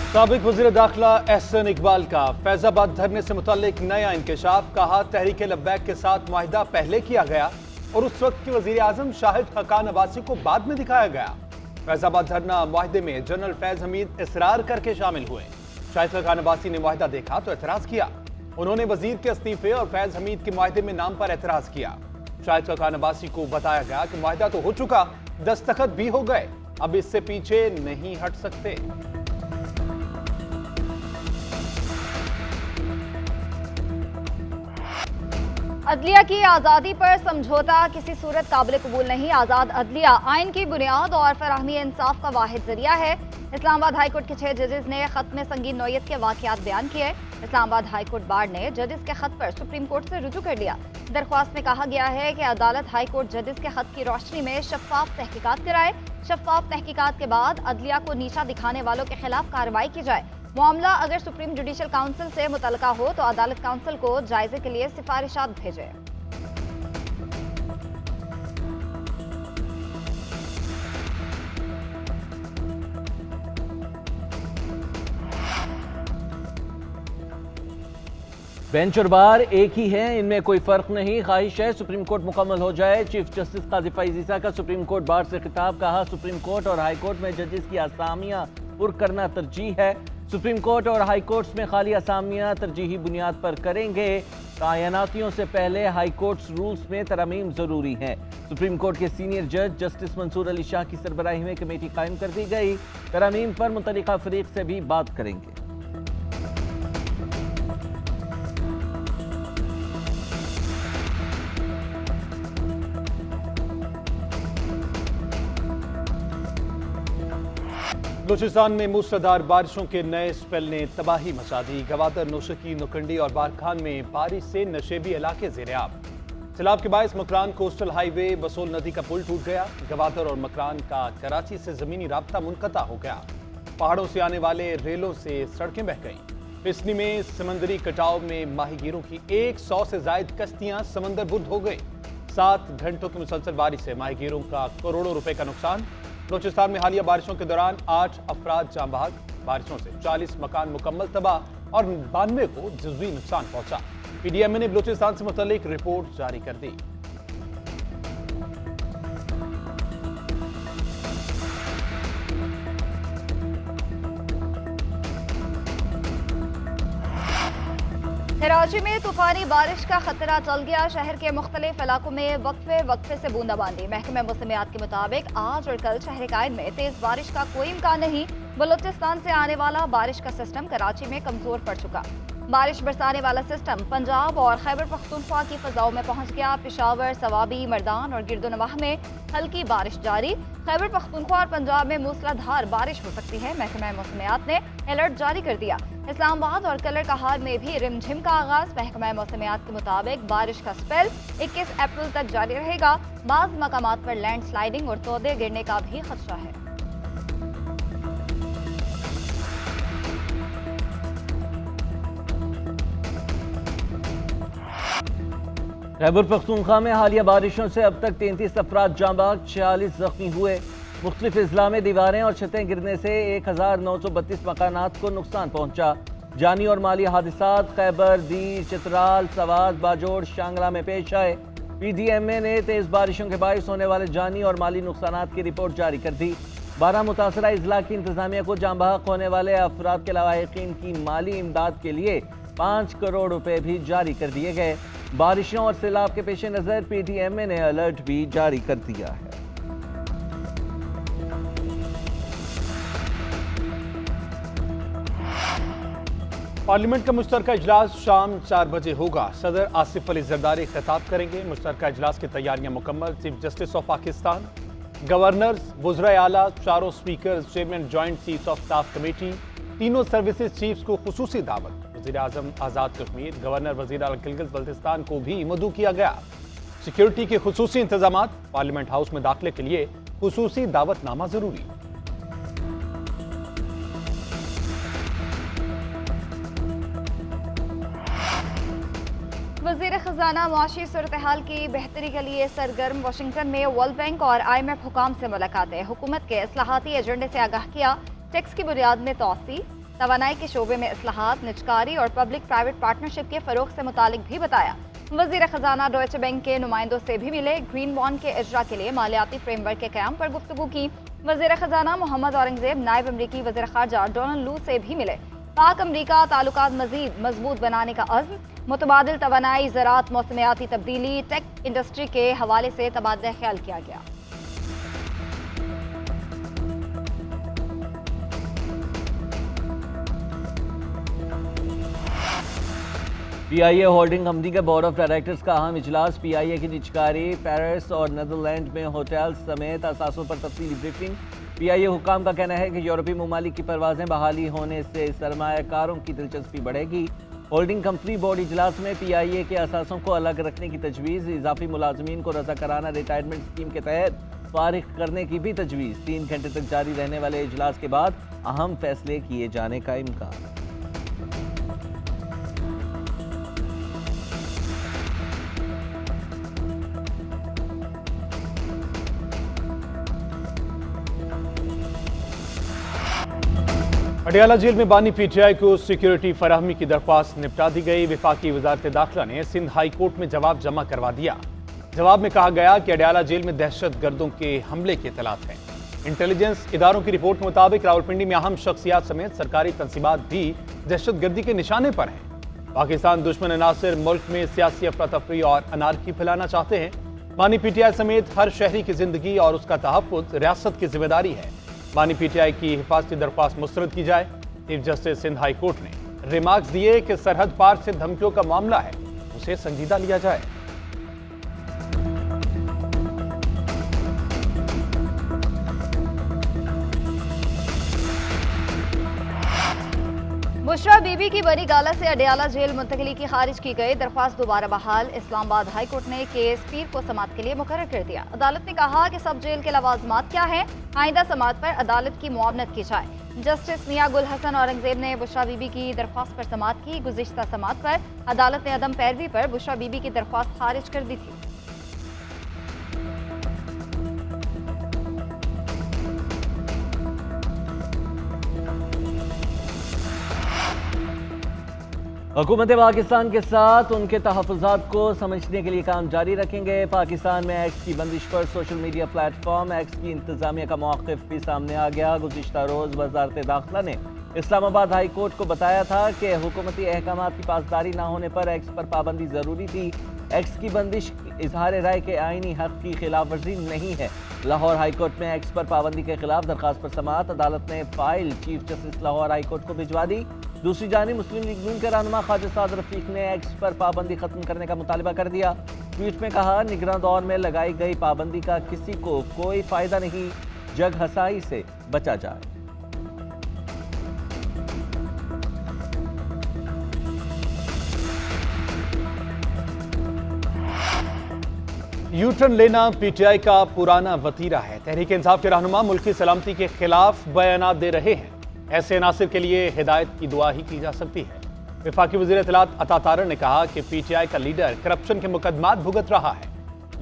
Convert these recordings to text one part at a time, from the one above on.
साबिक वज़ीर दाखिला एहसन इकबाल का फैजाबाद धरने से मुताल्लिक नया इंकशाफ। कहा तहरीक लब्बैक के साथ मुआहिदा पहले किया गया और उस वक्त के वज़ीर आज़म शाहिद हकान अब्बासी को बाद में दिखाया गया। फैजाबाद धरना मुआहिदे में जनरल फैज हमीद इसरार करके शामिल हुए। शाहिद हकान अब्बासी ने मुआहिदा देखा तो एतराज किया। उन्होंने वजीर के इस्तीफे और फैज हमीद के मुआहिदे में नाम पर एतराज किया। शाहिद हकान अब्बासी को बताया गया कि मुआहिदा तो हो चुका, दस्तखत भी हो गए, अब इससे पीछे नहीं हट सकते। अदलिया की आज़ादी पर समझौता किसी सूरत काबिल कबूल नहीं। आज़ाद अदलिया आइन की बुनियाद और फराहमी इंसाफ का वाहिद जरिया है। इस्लामाबाद हाईकोर्ट के 6 जजेस ने खत में संगीन नौयत के वाक़यात बयान किए। इस्लामाबाद हाईकोर्ट बार ने जजेस के खत पर सुप्रीम कोर्ट से रुजू कर लिया। दरख्वास्त में कहा गया है कि अदालत हाईकोर्ट जजेस के खत की रोशनी में शफाफ तहकीकात कराए। शफाफ तहकीकात के बाद अदलिया को नीचा दिखाने वालों के खिलाफ कार्रवाई की जाए। मामला अगर सुप्रीम जुडिशल काउंसिल से मुतल्लका हो तो अदालत काउंसिल को जायजे के लिए सिफारिशात भेजे। बेंच और बार एक ही है, इनमें कोई फर्क नहीं। ख्वाहिश है सुप्रीम कोर्ट मुकम्मल हो जाए। चीफ जस्टिस काजी फैज ईसा का सुप्रीम कोर्ट बार से खिताब। कहा सुप्रीम कोर्ट और हाई कोर्ट में जजेस की असामियां पुर करना तरजीह है। सुप्रीम कोर्ट और हाई कोर्ट्स में खाली असामियां तरजीही बुनियाद पर करेंगे। तैनातियों से पहले हाई कोर्ट्स रूल्स में तरमीम जरूरी है। सुप्रीम कोर्ट के सीनियर जज जस्टिस मंसूर अली शाह की सरबराही में कमेटी कायम कर दी गई। तरमीम पर मुतल्लिका फरीक से भी बात करेंगे। बलूचिस्तान में मूसलाधार बारिशों के नए स्पेल ने तबाही मचा दी। गवादर, नौशकी, नुकंडी और बारखान में बारिश से नशेबी इलाके ज़ेर-ए-आब। सैलाब के बायस मकरान कोस्टल हाईवे बसोल नदी का पुल टूट गया। गवादर और मकरान का कराची से जमीनी राब्ता मुनक़ता हो गया। पहाड़ों से आने वाले रेलों से सड़कें बह गईं। पिसनी में समंदरी कटाव में माहीगीरों की 100 से जायद कश्तियां समंदर बुर्द हो गई। 7 घंटों की मुसलसल बारिश से माहीगीरों का करोड़ों रुपए का नुकसान। बलूचिस्तान में हालिया बारिशों के दौरान 8 अफराद जाँ बहक। बारिशों से 40 मकान मुकम्मल तबाह और 92 को जुज़वी नुकसान पहुंचा। पीडीएमए ने बलूचिस्तान से मुतल्लिक रिपोर्ट जारी कर दी। कराची में तूफानी बारिश का खतरा टल गया। शहर के मुख्तलिफ इलाकों में वक्फे वक्फे से बूंदाबांदी। महकमे मौसमियात के मुताबिक आज और कल शहर कायद में तेज बारिश का कोई इम्कान नहीं। बलूचिस्तान से आने वाला बारिश का सिस्टम कराची में कमजोर पड़ चुका। बारिश बरसाने वाला सिस्टम पंजाब और खैबर पख्तूनख्वा की फजाओं में पहुंच गया। पेशावर, सवाबी, मर्दान और गिरदोनवाह में हल्की बारिश जारी। खैबर पख्तूनख्वा और पंजाब में मूसलाधार बारिश हो सकती है। महकमा मौसमियात ने अलर्ट जारी कर दिया। इस्लामाबाद और कलर कहार में भी रिमझिम का आगाज। महकमा मौसमियात के मुताबिक बारिश का स्पेल 21 अप्रैल तक जारी रहेगा। बाज़ मकामात पर लैंडस्लाइडिंग और तोदे गिरने का भी खदशा है। खैबर पख्तूनख्वा में हालिया बारिशों से अब तक 33 अफराद जाँ बहक, 46 जख्मी हुए। मुख्तलिफ अजला में दीवारें और छतें गिरने से 1932 मकानात को नुकसान पहुंचा। जानी और माली हादिसात खैबर, दीर, चित्राल, सवात, बाजोड़, शांगला में पेश आए। पीडीएमए ने तेज बारिशों के बायस होने वाले जानी और माली नुकसानात की रिपोर्ट जारी कर दी। 12 मुतासरा अजला की इंतजामिया को जाँ बहक होने वाले अफराद के लवाहिकीन की माली इमदाद के लिए 5 करोड़ रुपए भी जारी कर दिए गए। बारिशों और सैलाब के पेश नजर पीडीएमए ने अलर्ट भी जारी कर दिया है। पार्लियामेंट का मुश्तरका इजलास शाम 4 बजे होगा। सदर आसिफ अली जरदारी खिताब करेंगे। मुश्तरका इजलास की तैयारियां मुकम्मल। Chief justice of Pakistan, governors, वुज़राए आला, चारों speaker, chairman joint chiefs of staff committee, तीनों सर्विसेज चीफ्स को खुसूसी दावत। वज़ीर आज़म आज़ाद कश्मीर, गवर्नर वज़ीर आला गिलगित बल्तिस्तान को भी मदऊ किया गया। सिक्योरिटी के खुसूसी इंतजामात। पार्लियामेंट हाउस में दाखिले के लिए खुसूसी दावतनामा जरूरी। वज़ीर खजाना मुआशी सूरत हाल की बेहतरी के लिए सरगर्म। वाशिंगटन में वर्ल्ड बैंक और IMF हुकाम से मुलाकातें। हुकूमत के इस्लाहाती एजेंडे से आगाह किया। टैक्स की बुनियाद में तोसी, तवानाई के शोबे में इस्लाहात, निजकारी और पब्लिक प्राइवेट पार्टनरशिप के फरोग से मुतालिक भी बताया। वजीर खजाना डॉयच बैंक के नुमाइंदों से भी मिले, ग्रीन बॉन्ड के इजरा के लिए मालियाती फ्रेमवर्क के क़याम पर गुफ्तगू की। वजीर खजाना मोहम्मद औरंगजेब नायब अमरीकी वजीर खारजा डोनाल्ड लू से भी मिले। पाक अमरीका ताल्लुकात मजीद मजबूत बनाने का अज़्म, मुतबादिल तवानाई, ज़राअत, मौसमियाती तब्दीली, टेक इंडस्ट्री के हवाले से तबादला ख्याल किया गया। PIA होल्डिंग कंपनी के बोर्ड ऑफ डायरेक्टर्स का अहम इजलास। PIA की निजकारी, पेरिस और नीदरलैंड में होटल समेत असासों पर तफसीली ब्रीफिंग। PIA हुकाम का कहना है कि यूरोपीय ममालिक की परवाजें बहाली होने से सरमायाकारों की दिलचस्पी बढ़ेगी। होल्डिंग कंपनी बोर्ड इजलास में PIA के असासों को अलग रखने की तजवीज़, इजाफी मुलाजमीन को रज़ाकाराना रिटायरमेंट स्कीम के तहत फारिग करने की भी तजवीज़। 3 घंटे तक जारी रहने वाले इजलास के बाद अहम फैसले किए जाने का इम्कान। अडियाला जेल में बानी PTI को सिक्योरिटी फराहमी की दरख्वास्त निपटा दी गई। विफाकी वजारत दाखिला ने सिंध हाई कोर्ट में जवाब जमा करवा दिया। जवाब में कहा गया कि अडियाला जेल में दहशत गर्दों के हमले के इत्तलात हैं। इंटेलिजेंस इदारों की रिपोर्ट के मुताबिक रावलपिंडी में अहम शख्सियात समेत सरकारी तंसीबात भी दहशत गर्दी के निशाने पर हैं। पाकिस्तान दुश्मन अनासिर मुल्क में सियासी अफरा तफरी और अनारकी फैलाना चाहते हैं। बानी PTI समेत हर शहरी की जिंदगी और उसका तहफ़्फ़ुज़ रियासत की जिम्मेदारी है। बानी PTI की हिफाजती दरख्वास्त मुस्तरद की जाए। Chief justice Sindh high court ने रिमार्क्स दिए कि सरहद पार से धमकियों का मामला है, उसे संजीदा लिया जाए। बुशरा बीबी की बरी गाला से अडियाला जेल मुंतकिली की खारिज की गई दरख्वास्त दोबारा बहाल। इस्लामाबाद हाई कोर्ट ने केस पीर को समाअत के लिए मुकर्रर कर दिया। अदालत ने कहा कि सब जेल के लवाजमात क्या हैं, आइंदा समाअत पर अदालत की मुआवनत की जाए। जस्टिस मियां गुल हसन औरंगजेब ने बुशरा बीबी की दरख्वास्त पर समाअत की। गुज़िश्ता समाअत पर अदालत ने अदम पैरवी पर बुशरा बीबी की दरख्वास्त खारिज कर दी थी। हुकूमत पाकिस्तान के साथ उनके तहफ़्फ़ुज़ात को समझने के लिए काम जारी रखेंगे। पाकिस्तान में एक्स की बंदिश पर सोशल मीडिया प्लेटफॉर्म एक्स की इंतजामिया का मौक़िफ़ भी सामने आ गया। गुज़िश्ता रोज़ वज़ारत दाखिला ने इस्लामाबाद हाई कोर्ट को बताया था कि हुकूमती अहकामात की पासदारी न होने पर एक्स पर पाबंदी ज़रूरी थी। एक्स की बंदिश इजहार राय के आइनी हक़ की खिलाफ वर्जी नहीं है। लाहौर हाई कोर्ट में एक्स पर पाबंदी के खिलाफ दरख्वास्त पर समाअत। अदालत ने file chief justice Lahore high court को भिजवा दी। दूसरी जानिब मुस्लिम लीग नून के रहनुमा ख्वाजा साद रफीक ने एक्स पर पाबंदी खत्म करने का मुतालबा कर दिया। ट्वीट में कहा, निगरान दौर में लगाई गई पाबंदी का किसी को कोई फायदा नहीं, जग हसाई से बचा जाए। यू टर्न लेना PTI का पुराना वतीरा है। तहरीक इंसाफ के रहनुमा मुल्क की सलामती के खिलाफ बयानात दे रहे हैं। ऐसे अनासिर के लिए हिदायत की दुआ ही की जा सकती है। वफाकी वज़ीर इत्तलात अता तारर ने कहा कि PTI का लीडर करप्शन के मुकदमात भुगत रहा है।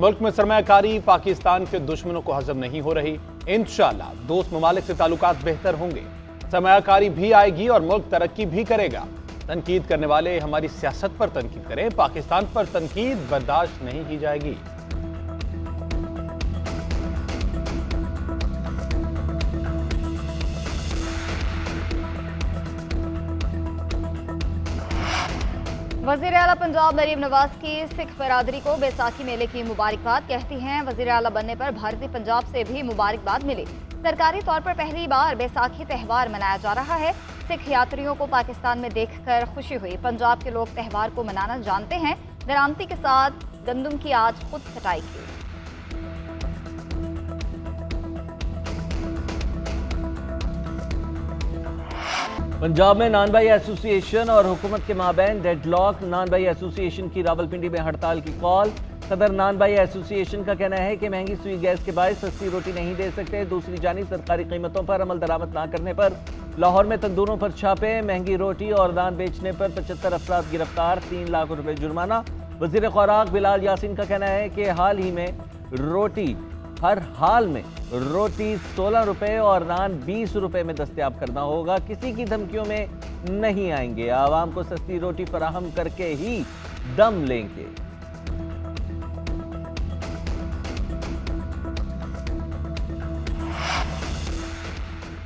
मुल्क में सरमायाकारी पाकिस्तान के दुश्मनों को हजम नहीं हो रही। इंशाअल्लाह दोस्त ममालिक से ताल्लुकात बेहतर होंगे, सरमायाकारी भी आएगी और मुल्क तरक्की भी करेगा। तनकीद करने वाले हमारी सियासत पर तनकीद करें, पाकिस्तान पर तनकीद बर्दाश्त नहीं की जाएगी। वज़ीर आला पंजाब मरीम नवाज की सिख बरादरी को बैसाखी मेले की मुबारकबाद। कहती हैं, वज़ीर आला बनने पर भारतीय पंजाब से भी मुबारकबाद मिली। सरकारी तौर पर पहली बार बैसाखी त्यौहार मनाया जा रहा है। सिख यात्रियों को पाकिस्तान में देखकर खुशी हुई। पंजाब के लोग त्यौहार को मनाना जानते हैं। दरामती के साथ गंदम की आज खुद कटाई की। पंजाब में नान भाई एसोसिएशन और हुकूमत के माबैन डेडलॉक। नान भाई एसोसिएशन की रावलपिंडी में हड़ताल की कॉल। सदर नान भाई एसोसिएशन का कहना है कि महंगी सुई गैस के बायस सस्ती रोटी नहीं दे सकते। दूसरी जानिब सरकारी कीमतों पर अमल दरामद ना करने पर लाहौर में तंदूरों पर छापे। महंगी रोटी और नान बेचने पर 75 अफराद गिरफ्तार, 3 लाख रुपए जुर्माना। वजीर खुराक बिलाल यासीन का कहना है कि हाल ही में रोटी हर हाल में रोटी 16 रुपए और नान 20 रुपए में दस्तयाब करना होगा। किसी की धमकियों में नहीं आएंगे, आवाम को सस्ती रोटी फराहम करके ही दम लेंगे।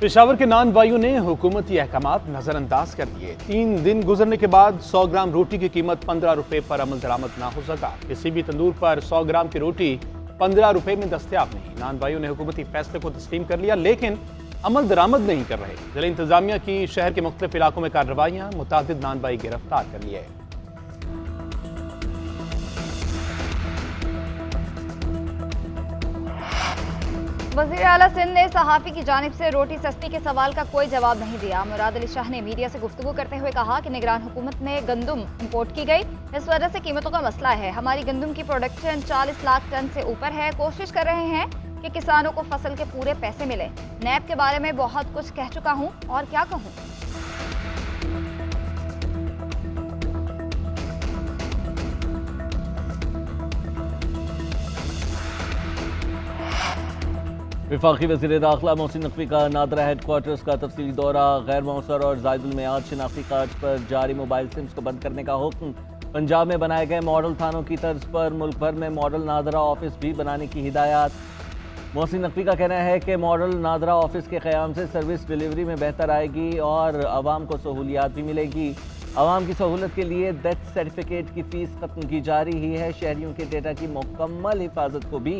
पेशावर के नान भाइयों ने हुकूमती अहकामात नजरअंदाज कर दिए। 3 दिन गुजरने के बाद 100 ग्राम रोटी की कीमत 15 रुपए पर अमल दरामद ना हो सका। किसी भी तंदूर पर 100 ग्राम की रोटी 15 रुपए में दस्तयाब नहीं। नान भाइयों ने हुकूमती फैसले को तस्लीम कर लिया, लेकिन अमल दरामद नहीं कर रहे। जिला इंतजामिया की शहर के मुख्तलिफ इलाकों में कार्रवाइयां, मुतादिद नान भाई गिरफ्तार कर लिए। वज़ीर आला सिंध ने सहाफ़ी की जानिब से रोटी सस्ती के सवाल का कोई जवाब नहीं दिया। मुराद अली शाह ने मीडिया से गुफ्तगू करते हुए कहा कि निगरान हुकूमत ने गंदुम इंपोर्ट की गई, इस वजह से कीमतों का मसला है। हमारी गंदुम की प्रोडक्शन 40 लाख टन से ऊपर है। कोशिश कर रहे हैं कि किसानों को फसल के पूरे पैसे मिले। नैब के बारे में बहुत कुछ कह चुका हूँ, और क्या कहूँ। वफाकी वज़ीर दाखिला मोहसिन नकवी का नादरा हेडक्वार्टर्स का तफसीली दौरा। गैर मौसर और जायदुल मियाद शनाख्ती कार्ड पर जारी मोबाइल सिम्स को बंद करने का हुक्म। पंजाब में बनाए गए मॉडल थानों की तर्ज पर मुल्क भर में मॉडल नादरा ऑफिस भी बनाने की हिदायत। मोहसिन नकवी का कहना है कि मॉडल नादरा ऑफिस के क़याम से सर्विस डिलीवरी में बेहतर आएगी और आवाम को सहूलियात भी मिलेगी। आवाम की सहूलत के लिए डेथ सर्टिफिकेट की फ़ीस ख़त्म की जा रही है। शहरियों के डेटा की मुकम्मल हिफाजत को भी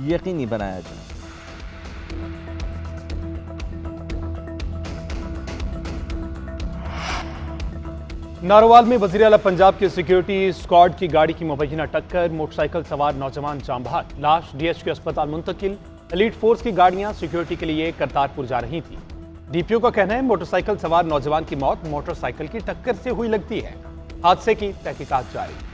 यकीनी बनाया जाए। नारोवाल में वज़ीर आला पंजाब के सिक्योरिटी स्क्वाड की गाड़ी की मुबैना टक्कर, मोटरसाइकिल सवार नौजवान जाम बहक, लाश DHQ अस्पताल मुंतकिल। एलीट फोर्स की गाड़ियां सिक्योरिटी के लिए करतारपुर जा रही थी। DPO का कहना है मोटरसाइकिल सवार नौजवान की मौत मोटरसाइकिल की टक्कर से हुई लगती है। हादसे की तहकीकात जारी।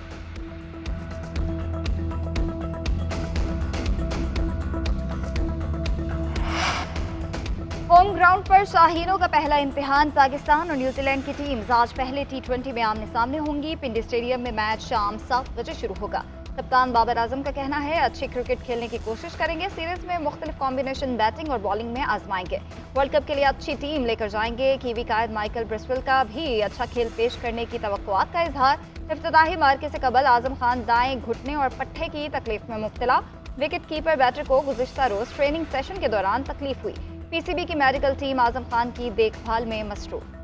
होम ग्राउंड पर शाहीनों का पहला इम्तिहान। पाकिस्तान और न्यूजीलैंड की टीम्स आज पहले T20 में आमने सामने होंगी। पिंडी स्टेडियम में मैच शाम 7 बजे शुरू होगा। कप्तान बाबर आजम का कहना है अच्छी क्रिकेट खेलने की कोशिश करेंगे। सीरीज में मुख्तलिफ कॉम्बिनेशन बैटिंग और बॉलिंग में आजमाएंगे। वर्ल्ड कप के लिए अच्छी टीम लेकर जाएंगे। कीवी कायद माइकल ब्रिस्वेल का भी अच्छा खेल पेश करने की तवक्कुआत का इजहार। इफ्तिताही मार्के से कबल आजम खान दाएं घुटने और पट्टे की तकलीफ में मुब्तला। विकेट कीपर बैटर को गुज़िश्ता रोज ट्रेनिंग सेशन के दौरान तकलीफ हुई। PCB की मेडिकल टीम आजम खान की देखभाल में मसरूफ।